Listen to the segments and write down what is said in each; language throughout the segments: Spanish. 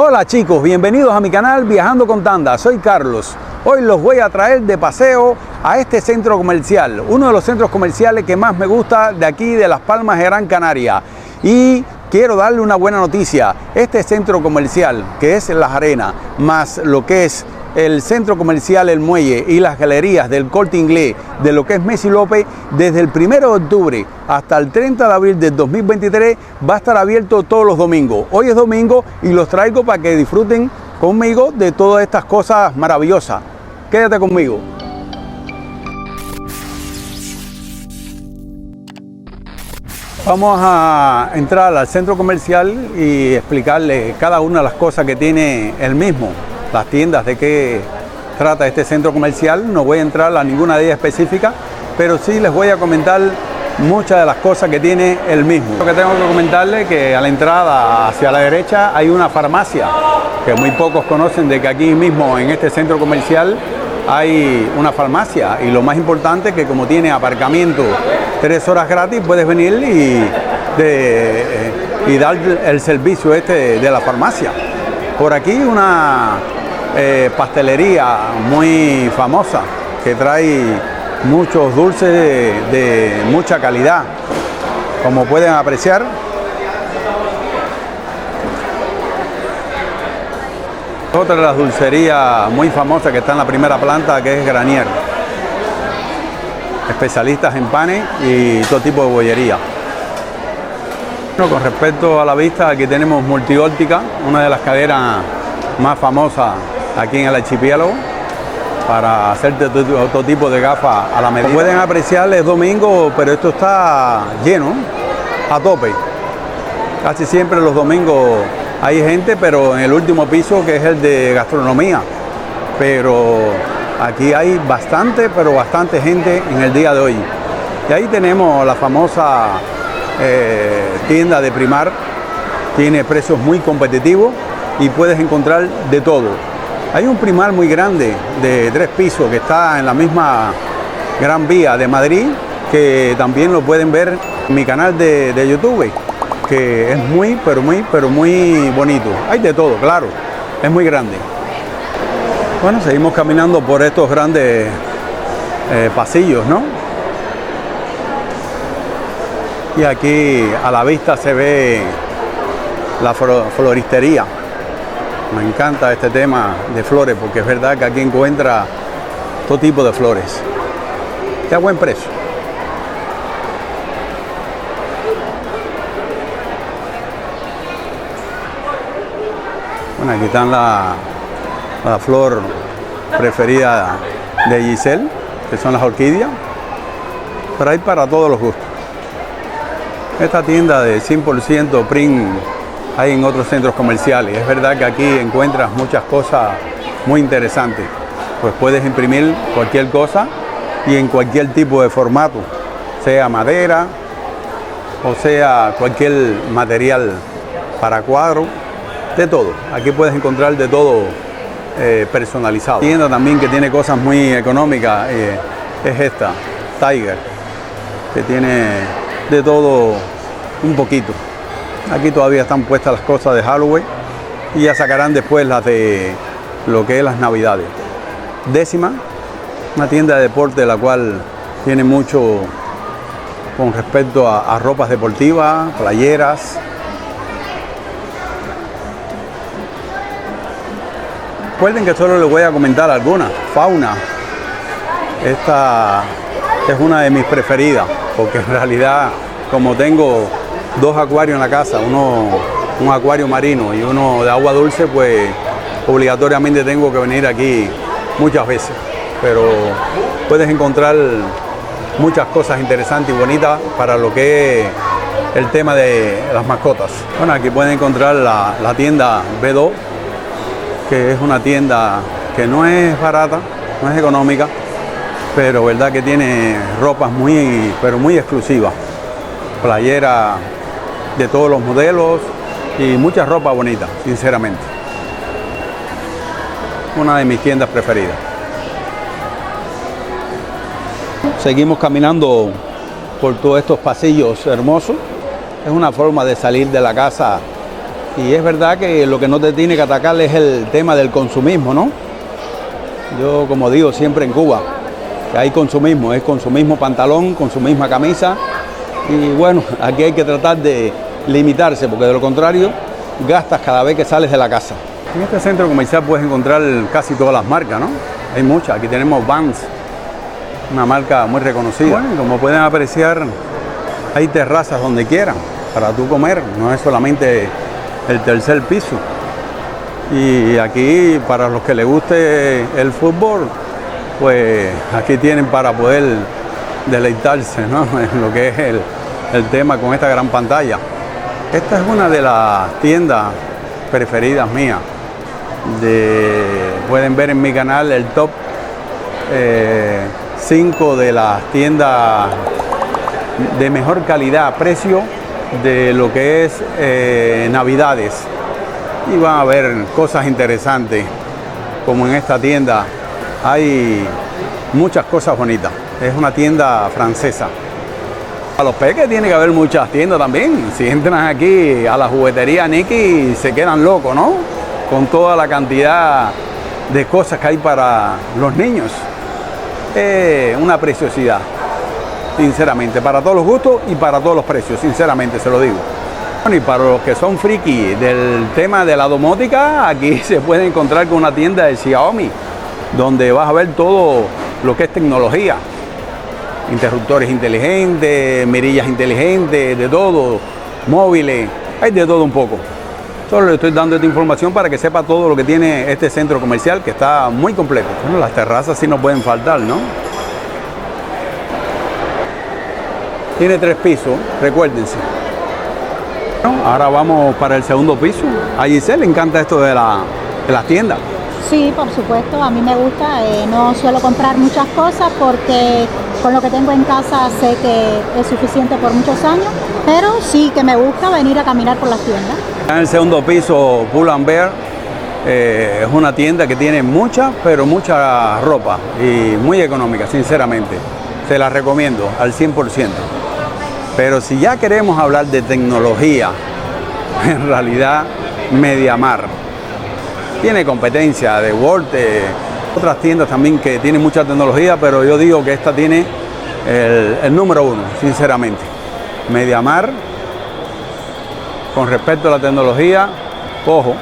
Hola chicos, bienvenidos a mi canal Viajando con Tanda, soy Carlos. Hoy los voy a traer de paseo a este centro comercial, uno de los centros comerciales que más me gusta de aquí de Las Palmas de Gran Canaria. Y quiero darle una buena noticia, este centro comercial que es Las Arenas, más lo que es el centro comercial El Muelle y las galerías del Corte Inglés de lo que es Messi López, desde el 1 de octubre hasta el 30 de abril del 2023 va a estar abierto todos los domingos. Hoy es domingo y los traigo para que disfruten conmigo de todas estas cosas maravillosas. Quédate conmigo. Vamos a entrar al centro comercial y explicarles cada una de las cosas que tiene el mismo. Las tiendas, de qué trata este centro comercial. No voy a entrar a ninguna de ellas específica, pero sí les voy a comentar muchas de las cosas que tiene el mismo. Lo que tengo que comentarles es que a la entrada hacia la derecha hay una farmacia, que muy pocos conocen de que aquí mismo en este centro comercial hay una farmacia, y lo más importante es que como tiene aparcamiento 3 horas gratis, puedes venir y dar el servicio de la farmacia. Por aquí una pastelería muy famosa que trae muchos dulces de mucha calidad, como pueden apreciar. Otra de las dulcerías muy famosas que está en la primera planta, que es Granier, especialistas en panes y todo tipo de bollería. Bueno, con respecto a la vista, aquí tenemos Multióptica, una de las cadenas más famosas aquí en el archipiélago, para hacerte otro tipo de gafas a la medida. Pueden apreciar, es domingo, pero esto está lleno, a tope. Casi siempre los domingos hay gente, pero en el último piso, que es el de gastronomía. Pero aquí hay bastante, pero bastante gente en el día de hoy. Y ahí tenemos la famosa tienda de Primar. Tiene precios muy competitivos y puedes encontrar de todo. Hay un Primar muy grande de 3 pisos que está en la misma Gran Vía de Madrid, que también lo pueden ver en mi canal de YouTube, que es muy bonito. Hay de todo, claro, es muy grande. Bueno, seguimos caminando por estos grandes pasillos, ¿no? Y aquí a la vista se ve la floristería. Me encanta este tema de flores, porque es verdad que aquí encuentra todo tipo de flores y a buen precio. Bueno, aquí están la flor preferida de Giselle, que son las orquídeas, pero hay para todos los gustos. Esta tienda de 100% print hay en otros centros comerciales. Es verdad que aquí encuentras muchas cosas muy interesantes, pues puedes imprimir cualquier cosa y en cualquier tipo de formato, sea madera o sea cualquier material para cuadro, de todo. Aquí puedes encontrar de todo personalizado. Tienda también que tiene cosas muy económicas es esta, Tiger, que tiene de todo un poquito. Aquí todavía están puestas las cosas de Halloween y ya sacarán después las de lo que es las Navidades. Décima, una tienda de deporte, la cual tiene mucho con respecto a ropas deportivas, playeras. Recuerden que solo les voy a comentar algunas. Fauna, esta es una de mis preferidas, porque en realidad, como tengo 2 acuarios en la casa, un acuario marino y uno de agua dulce, pues obligatoriamente tengo que venir aquí muchas veces. Pero puedes encontrar muchas cosas interesantes y bonitas para lo que es el tema de las mascotas. Bueno, aquí pueden encontrar la tienda B2, que es una tienda que no es barata, no es económica, pero verdad que tiene ropas muy exclusivas, playeras de todos los modelos y mucha ropa bonita, sinceramente. Una de mis tiendas preferidas. Seguimos caminando por todos estos pasillos hermosos. Es una forma de salir de la casa Y es verdad que lo que no te tiene que atacar es el tema del consumismo, ¿no? Yo, como digo siempre en Cuba, que hay consumismo, es consumismo pantalón, consumismo camisa. Y bueno, aquí hay que tratar de limitarse, porque de lo contrario gastas cada vez que sales de la casa. En este centro comercial puedes encontrar casi todas las marcas, ¿no? Hay muchas. Aquí tenemos Vans, una marca muy reconocida. Bueno, como pueden apreciar, hay terrazas donde quieran para tú comer, no es solamente el tercer piso. Y aquí, para los que les guste el fútbol, pues aquí tienen para poder deleitarse, ¿no? En lo que es el tema con esta gran pantalla. Esta es una de las tiendas preferidas mías. Pueden ver en mi canal el top 5 de las tiendas de mejor calidad, precio, de lo que es Navidades. Y van a ver cosas interesantes, como en esta tienda hay muchas cosas bonitas. Es una tienda francesa. A los peques tiene que haber muchas tiendas también. Si entran aquí a la juguetería Nicky se quedan locos, ¿no? Con toda la cantidad de cosas que hay para los niños. Una preciosidad, sinceramente, para todos los gustos y para todos los precios, sinceramente se lo digo. Bueno, y para los que son friki del tema de la domótica, aquí se puede encontrar con una tienda de Xiaomi, donde vas a ver todo lo que es tecnología. Interruptores inteligentes, mirillas inteligentes, de todo, móviles, hay de todo un poco. Solo le estoy dando esta información para que sepa todo lo que tiene este centro comercial, que está muy completo. Bueno, las terrazas sí no pueden faltar, ¿no? Tiene 3 pisos, recuérdense. Bueno, ahora vamos para el segundo piso. A Giselle le encanta esto de las tiendas. Sí, por supuesto, a mí me gusta. No suelo comprar muchas cosas porque con lo que tengo en casa sé que es suficiente por muchos años, pero sí que me gusta venir a caminar por las tiendas. En el segundo piso, Pull&Bear, es una tienda que tiene mucha, pero mucha ropa y muy económica, sinceramente. Se la recomiendo al 100%. Pero si ya queremos hablar de tecnología, en realidad MediaMarkt tiene competencia de Word, otras tiendas también que tienen mucha tecnología, pero yo digo que esta tiene el número 1, sinceramente. MediaMarkt, con respecto a la tecnología, ojo,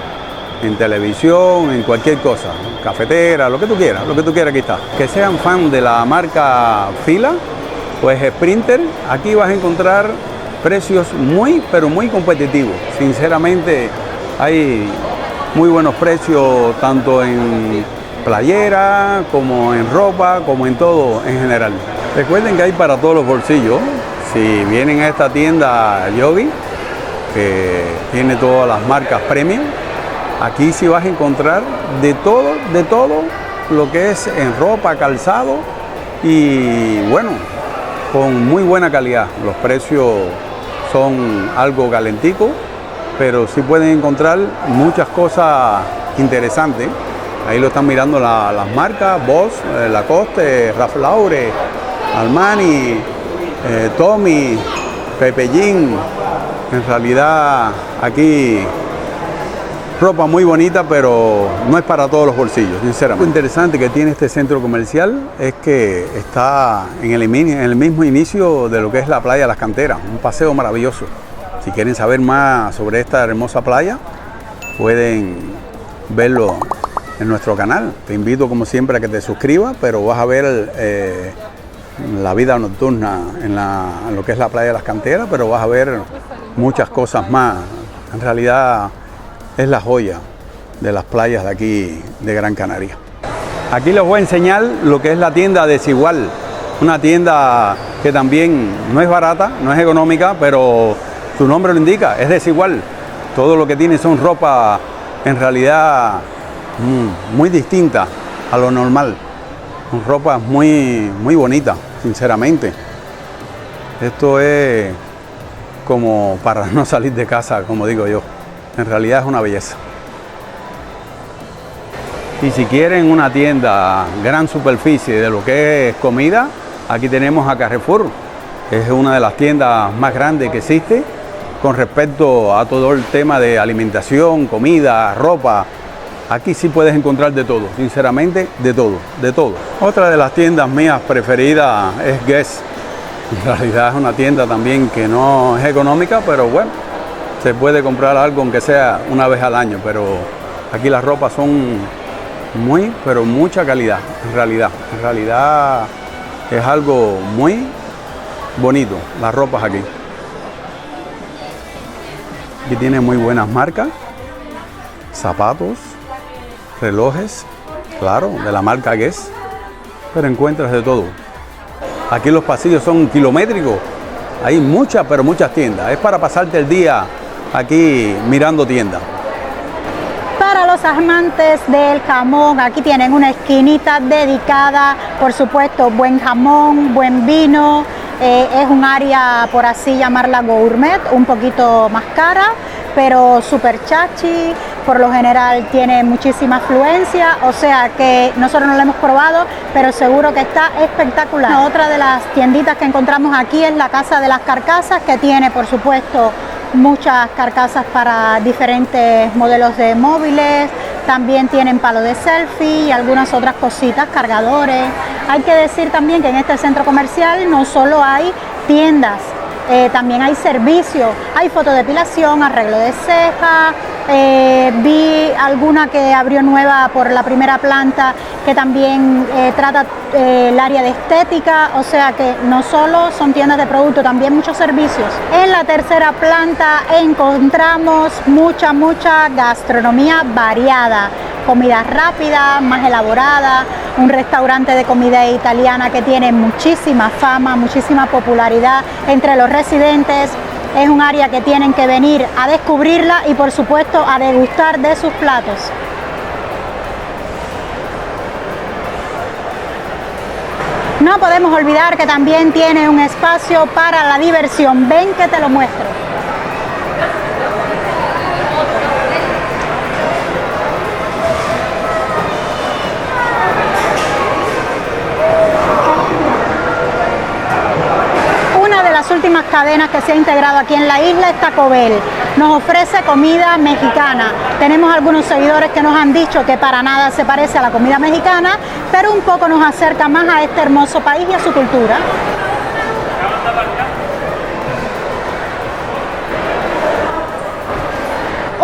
en televisión, en cualquier cosa, cafetera, lo que tú quieras aquí está. Que sean fan de la marca Fila, pues Sprinter, aquí vas a encontrar precios muy, pero muy competitivos. Sinceramente, hay muy buenos precios tanto en playera, como en ropa, como en todo en general. Recuerden que hay para todos los bolsillos. Si vienen a esta tienda Yogi, que tiene todas las marcas premium, aquí sí vas a encontrar de todo lo que es en ropa, calzado y bueno, con muy buena calidad. Los precios son algo calenticos, pero sí pueden encontrar muchas cosas interesantes. Ahí lo están mirando las marcas, Boss, Lacoste, Ralph Lauren, Armani, Tommy, Pepe Jean. En realidad aquí ropa muy bonita, pero no es para todos los bolsillos, sinceramente. Lo interesante que tiene este centro comercial es que está en el mismo inicio de lo que es la playa Las Canteras, un paseo maravilloso. Si quieren saber más sobre esta hermosa playa, pueden verlo en nuestro canal. Te invito como siempre a que te suscribas, pero vas a ver la vida nocturna en lo que es la playa de Las Canteras, pero vas a ver muchas cosas más. En realidad es la joya de las playas de aquí de Gran Canaria. Aquí les voy a enseñar lo que es la tienda Desigual, una tienda que también no es barata, no es económica, pero su nombre lo indica, es Desigual. Todo lo que tiene son ropa en realidad muy distinta a lo normal, con ropa muy bonita, sinceramente. Esto es como para no salir de casa, como digo yo. En realidad es una belleza. Y si quieren una tienda gran superficie de lo que es comida, aquí tenemos a Carrefour. Es una de las tiendas más grandes que existe con respecto a todo el tema de alimentación, comida, ropa. Aquí sí puedes encontrar de todo, sinceramente, de todo, de todo. Otra de las tiendas mías preferidas es Guess. En realidad es una tienda también que no es económica, pero bueno, se puede comprar algo aunque sea una vez al año, pero aquí las ropas son muy, pero mucha calidad, en realidad. En realidad es algo muy bonito, las ropas aquí. Aquí tiene muy buenas marcas, zapatos, relojes, claro, de la marca Guess, pero encuentras de todo. Aquí los pasillos son kilométricos, hay muchas, pero muchas tiendas. Es para pasarte el día aquí mirando tiendas. Para los amantes del jamón, aquí tienen una esquinita dedicada, por supuesto, buen jamón, buen vino. Es un área, por así llamarla, gourmet, un poquito más cara, pero súper chachi. Por lo general tiene muchísima afluencia, o sea que nosotros no lo hemos probado, pero seguro que está espectacular. Otra de las tienditas que encontramos aquí es la Casa de las Carcasas, que tiene, por supuesto, muchas carcasas para diferentes modelos de móviles. También tienen palo de selfie y algunas otras cositas, cargadores. Hay que decir también que en este centro comercial no solo hay tiendas, también hay servicios, hay fotodepilación, arreglo de cejas, vi alguna que abrió nueva por la primera planta que también trata el área de estética, o sea que no solo son tiendas de producto, también muchos servicios. En la tercera planta encontramos mucha gastronomía variada, comida rápida, más elaborada, un restaurante de comida italiana que tiene muchísima fama, muchísima popularidad entre los residentes. Es un área que tienen que venir a descubrirla y por supuesto a degustar de sus platos. No podemos olvidar que también tiene un espacio para la diversión. Ven que te lo muestro. Las últimas cadenas que se ha integrado aquí en la isla es Taco Bell. Nos ofrece comida mexicana. Tenemos algunos seguidores que nos han dicho que para nada se parece a la comida mexicana, pero un poco nos acerca más a este hermoso país y a su cultura.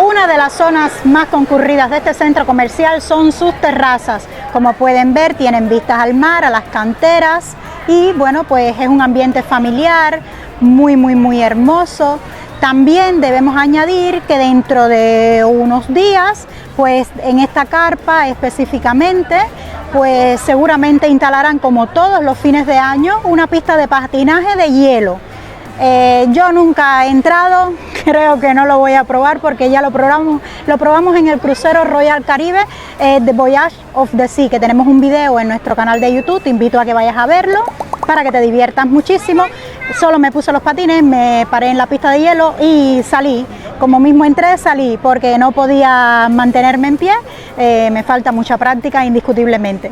Una de las zonas más concurridas de este centro comercial son sus terrazas. Como pueden ver, tienen vistas al mar, a las canteras. Y bueno, pues es un ambiente familiar muy hermoso. También debemos añadir que dentro de unos días, pues en esta carpa específicamente, pues seguramente instalarán, como todos los fines de año, una pista de patinaje de hielo. Yo nunca he entrado, creo que no lo voy a probar porque ya lo probamos en el crucero Royal Caribe, The Voyage of the Sea, que tenemos un video en nuestro canal de YouTube. Te invito a que vayas a verlo para que te diviertas muchísimo. Solo me puse los patines, me paré en la pista de hielo y salí. Como mismo entré, salí porque no podía mantenerme en pie. Me falta mucha práctica, indiscutiblemente.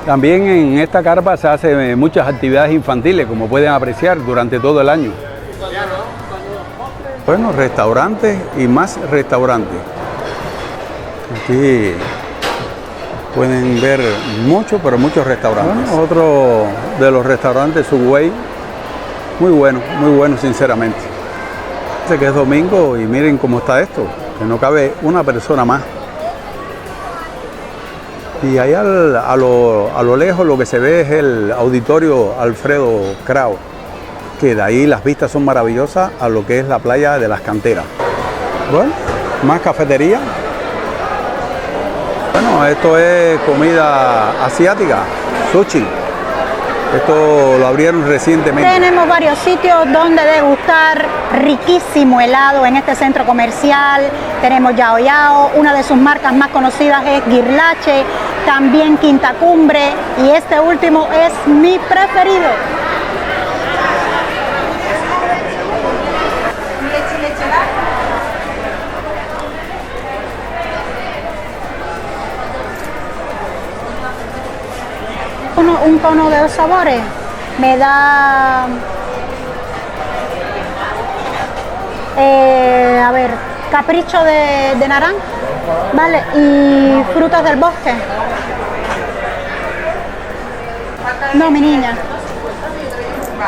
También en esta carpa se hacen muchas actividades infantiles, como pueden apreciar, durante todo el año. Bueno, restaurantes y más restaurantes. Aquí pueden ver muchos, pero muchos restaurantes. Bueno, otro de los restaurantes, Subway, muy bueno sinceramente. Dice que es domingo y miren cómo está esto, que no cabe una persona más. Y allá a lo lejos lo que se ve es el auditorio Alfredo Kraus, que de ahí las vistas son maravillosas a lo que es la playa de las canteras. Bueno, más cafetería. Bueno, esto es comida asiática, sushi. Esto lo abrieron recientemente. Tenemos varios sitios donde degustar riquísimo helado en este centro comercial. Tenemos Yao Yao, una de sus marcas más conocidas es Guirlache, también Quinta Cumbre y este último es mi preferido. Un cono de dos sabores me da A ver, capricho de naranja, ¿vale? Y frutas del bosque. No, mi niña.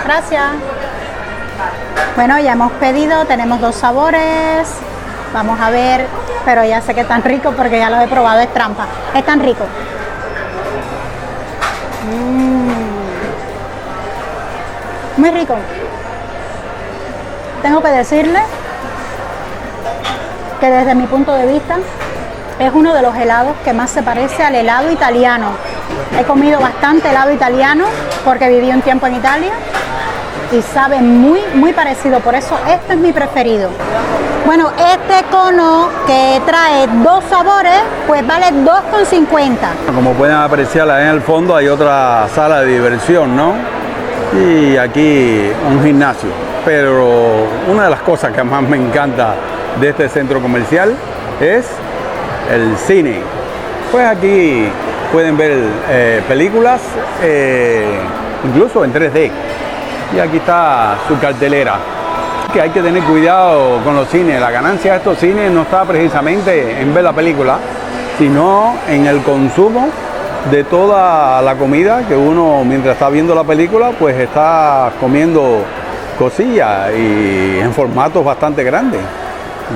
Gracias. Bueno, ya hemos pedido, tenemos 2 sabores. Vamos a ver, pero ya sé que están ricos porque ya los he probado, es trampa. Están ricos. Muy rico. Tengo que decirle que desde mi punto de vista es uno de los helados que más se parece al helado italiano. He comido bastante helado italiano porque viví un tiempo en Italia y sabe muy parecido, por eso este es mi preferido. Bueno, este cono que trae 2 sabores, pues vale 2,50. Como pueden apreciar, ahí en el fondo hay otra sala de diversión, ¿no? Y aquí un gimnasio. Pero una de las cosas que más me encanta de este centro comercial es el cine. Pues aquí pueden ver películas, incluso en 3D. Y aquí está su cartelera. Que hay que tener cuidado con los cines. La ganancia de estos cines no está precisamente en ver la película, sino en el consumo de toda la comida que uno, mientras está viendo la película, pues está comiendo cosillas y en formatos bastante grandes,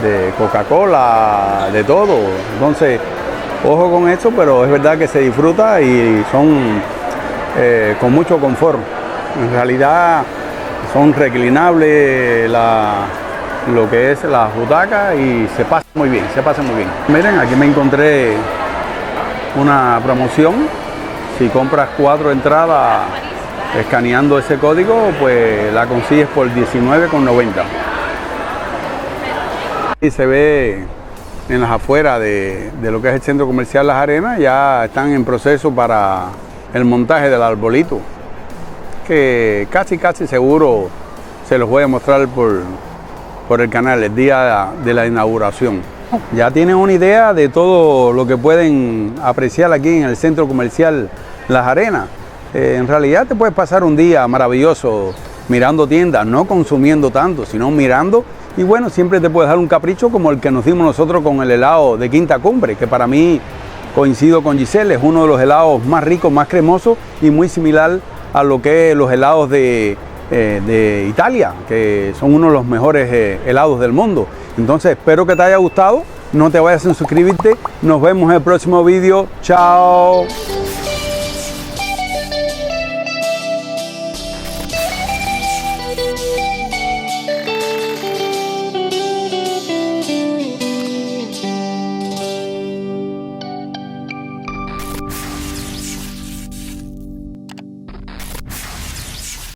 de Coca-Cola, de todo. Entonces, ojo con eso, pero es verdad que se disfruta y son con mucho confort. En realidad son reclinables lo que es las butacas y se pasa muy bien, se pasa muy bien. Miren, aquí me encontré una promoción. Si compras 4 entradas escaneando ese código, pues la consigues por $19,90. Y se ve en las afueras de lo que es el centro comercial Las Arenas, ya están en proceso para el montaje del arbolito, que casi seguro se los voy a mostrar por el canal el día de la inauguración. Ya tienen una idea de todo lo que pueden apreciar aquí en el centro comercial Las Arenas. En realidad te puedes pasar un día maravilloso mirando tiendas, no consumiendo tanto, sino mirando. Y bueno, siempre te puedes dar un capricho como el que nos dimos nosotros con el helado de Quinta Cumbre, que para mí, coincido con Giselle, es uno de los helados más ricos, más cremosos y muy similar a lo que es los helados de Italia, que son uno de los mejores helados del mundo. Entonces espero que te haya gustado, no te vayas sin suscribirte, nos vemos en el próximo vídeo, chao.